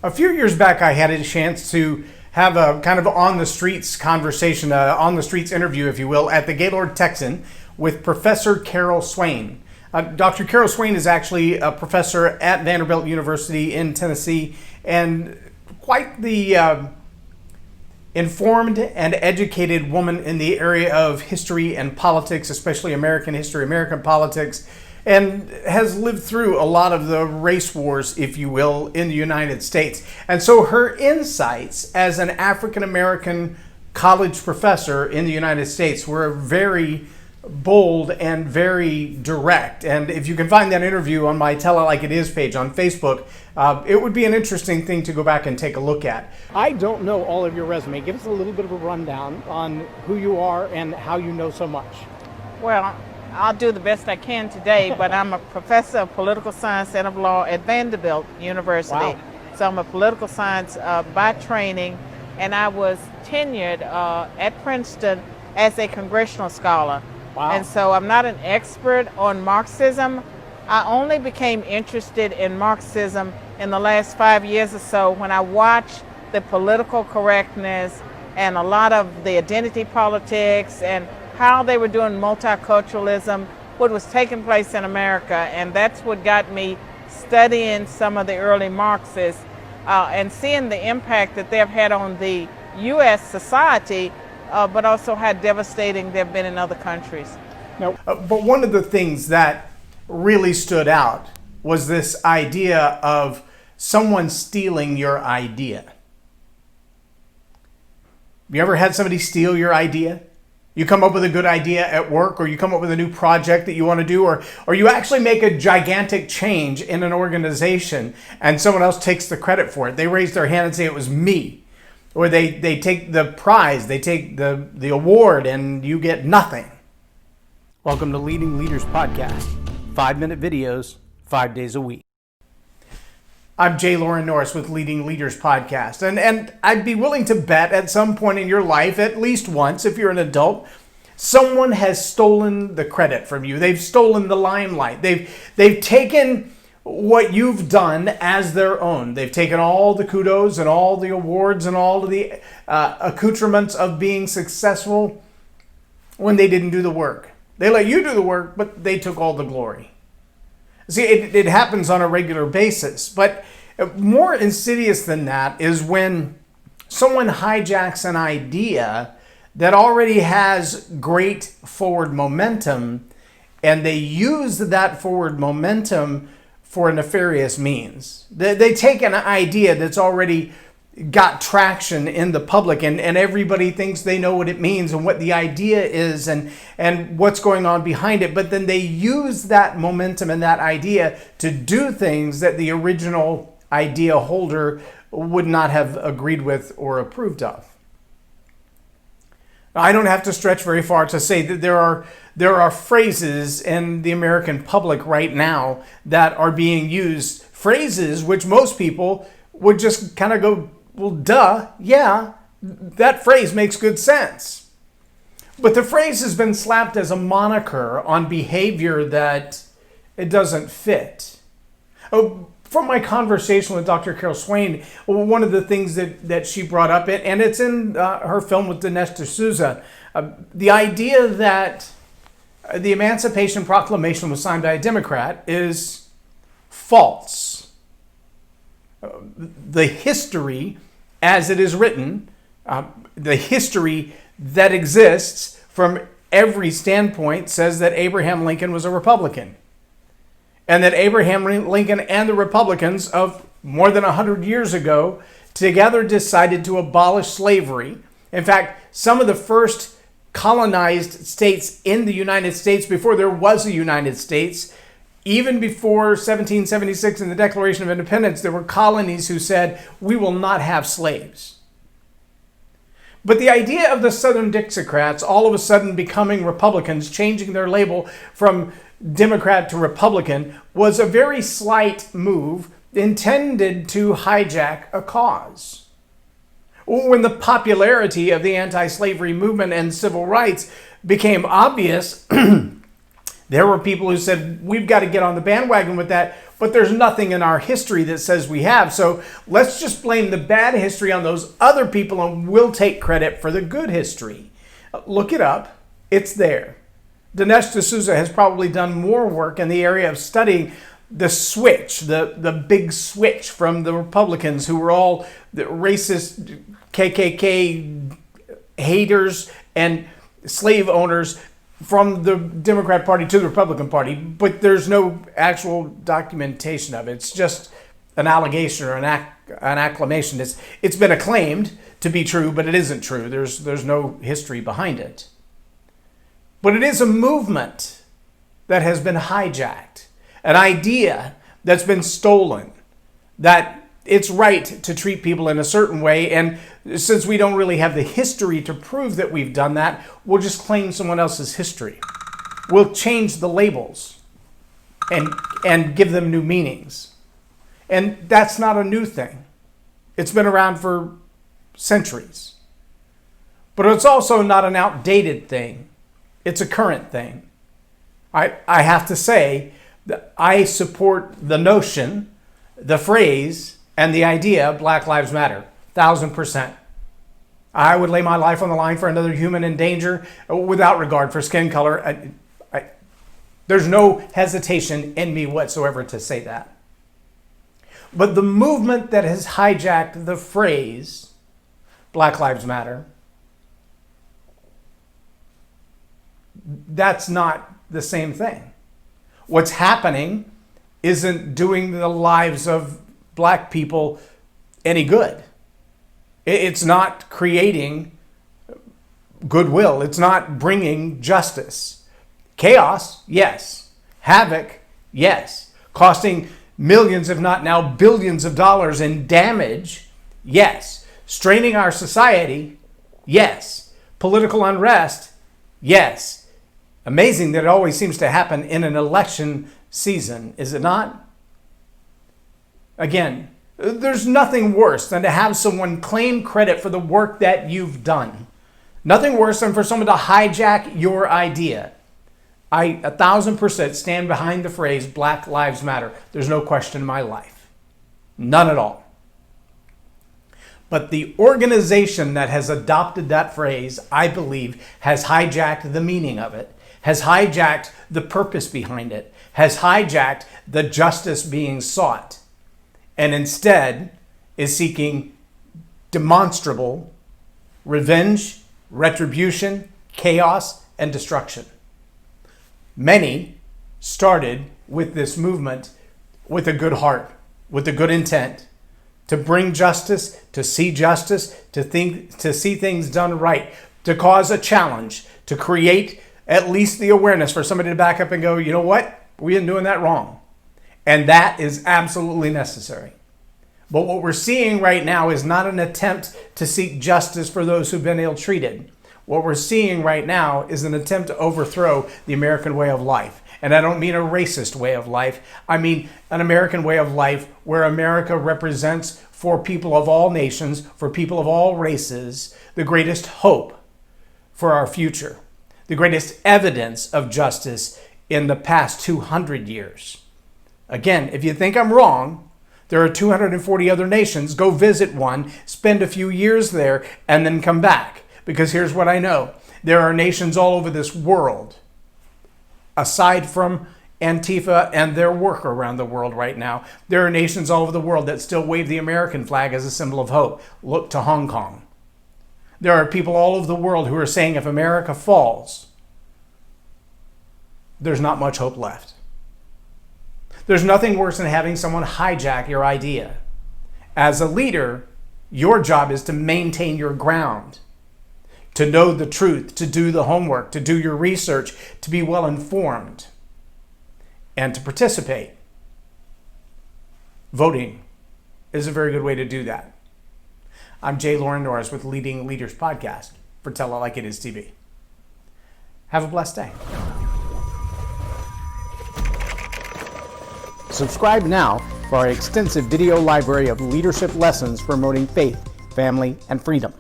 A few years back, I had a chance to have a kind of on-the-streets conversation, on-the-streets interview, if you will, at the Gaylord Texan with Professor Swain. Dr. Carol Swain is actually a professor at Vanderbilt University in Tennessee and quite the informed and educated woman in the area of history and politics, especially American history, American politics, and has lived through a lot of the race wars, if you will, in the United States. And so her insights as an African-American college professor in the United States were very bold and very direct. And if you can find that interview on my Tell It Like It Is page on Facebook, it would be an interesting thing to go back and take a look at. I don't know all of your resume. Give us a little bit of a rundown on who you are and how you know so much. Well, I'll do the best I can today, but I'm a professor of political science and of law at Vanderbilt University. Wow. So I'm a political science by training, and I was tenured at Princeton as a congressional scholar. Wow. And so I'm not an expert on Marxism. I only became interested in Marxism in the last 5 years or so when I watched the political correctness and a lot of the identity politics and how they were doing multiculturalism, what was taking place in America, and that's what got me studying some of the early Marxists and seeing the impact that they've had on the U.S. society, but also how devastating they've been in other countries. Now, but one of the things that really stood out was this idea of someone stealing your idea. Have you ever had somebody steal your idea? You come up with a good idea at work, or you come up with a new project that you want to do, or you actually make a gigantic change in an organization and someone else takes the credit for it. They raise their hand and say it was me. Or they take the prize, they take the award, and you get nothing. Welcome to Leading Leaders Podcast. 5-minute videos, 5 days a week. I'm J Loren Norris with Leading Leaders Podcast, and I'd be willing to bet at some point in your life, at least once, if you're an adult, someone has stolen the credit from you. They've stolen the limelight. They've taken what you've done as their own. They've taken all the kudos and all the awards and all of the accoutrements of being successful when they didn't do the work. They let you do the work, but they took all the glory. See, it happens on a regular basis, but more insidious than that is when someone hijacks an idea that already has great forward momentum, and they use that forward momentum for nefarious means. They take an idea that's already got traction in the public, and everybody thinks they know what it means and what the idea is and what's going on behind it. But then they use that momentum and that idea to do things that the original idea holder would not have agreed with or approved of. I don't have to stretch very far to say that there are phrases in the American public right now that are being used, phrases which most people would just kind of go, well, duh, yeah, that phrase makes good sense. But the phrase has been slapped as a moniker on behavior that it doesn't fit. From my conversation with Dr. Carol Swain, one of the things that she brought up, and it's in her film with Dinesh D'Souza, the idea that the Emancipation Proclamation was signed by a Democrat is false. The history, as it is written, the history that exists from every standpoint says that Abraham Lincoln was a Republican. And that Abraham Lincoln and the Republicans of more than 100 years ago together decided to abolish slavery. In fact, some of the first colonized states in the United States, before there was a United States, even before 1776 and the Declaration of Independence, there were colonies who said, we will not have slaves. But the idea of the Southern Dixiecrats all of a sudden becoming Republicans, changing their label from Democrat to Republican, was a very slight move intended to hijack a cause. When the popularity of the anti-slavery movement and civil rights became obvious, there were people who said, we've got to get on the bandwagon with that. but there's nothing in our history that says we have. So let's just blame the bad history on those other people and we'll take credit for the good history. Look it up. It's there. Dinesh D'Souza has probably done more work in the area of studying the switch, the big switch from the Republicans, who were all the racist KKK haters and slave owners, from the Democrat Party to the Republican Party, but there's no actual documentation of it. It's just an allegation or an acclamation. It's been acclaimed to be true, but it isn't true. There's no history behind it. But it is a movement that has been hijacked, an idea that's been stolen, that it's right to treat people in a certain way, and since we don't really have the history to prove that we've done that, we'll just claim someone else's history. We'll change the labels and give them new meanings. And that's not a new thing. It's been around for centuries. But it's also not an outdated thing. It's a current thing. I have to say that I support the notion, the phrase, and the idea of Black Lives Matter, 1,000%. I would lay my life on the line for another human in danger without regard for skin color. There's no hesitation in me whatsoever to say that. But the movement that has hijacked the phrase Black Lives Matter, that's not the same thing. What's happening isn't doing the lives of Black people any good. It's not creating goodwill. It's not bringing justice. Chaos, yes. Havoc, yes. Costing millions, if not now billions of dollars in damage, yes. Straining our society, yes. Political unrest, yes. Amazing that it always seems to happen in an election season, is it not? Again, there's nothing worse than to have someone claim credit for the work that you've done. Nothing worse than for someone to hijack your idea. I 1,000% stand behind the phrase Black Lives Matter. There's no question in my life. None at all. But the organization that has adopted that phrase, I believe, has hijacked the meaning of it, has hijacked the purpose behind it, has hijacked the justice being sought, and instead is seeking demonstrable revenge, retribution, chaos, and destruction. Many started with this movement with a good heart, with a good intent, to bring justice, to see justice, to see things done right, to cause a challenge, to create at least the awareness for somebody to back up and go, you know what? We ain't doing that wrong. And that is absolutely necessary. But what we're seeing right now is not an attempt to seek justice for those who've been ill-treated. What we're seeing right now is an attempt to overthrow the American way of life. And I don't mean a racist way of life. I mean an American way of life where America represents, for people of all nations, for people of all races, the greatest hope for our future, the greatest evidence of justice in the past 200 years. Again, if you think I'm wrong, there are 240 other nations. Go visit one, spend a few years there, and then come back. Because here's what I know. There are nations all over this world, aside from Antifa and their work around the world right now, there are nations all over the world that still wave the American flag as a symbol of hope. Look to Hong Kong. There are people all over the world who are saying if America falls, there's not much hope left. There's nothing worse than having someone hijack your idea. As a leader, your job is to maintain your ground, to know the truth, to do the homework, to do your research, to be well informed, and to participate. Voting is a very good way to do that. I'm J Loren Norris with Leading Leaders Podcast for Tell It Like It Is TV. Have a blessed day. Subscribe now for our extensive video library of leadership lessons promoting faith, family, and freedom.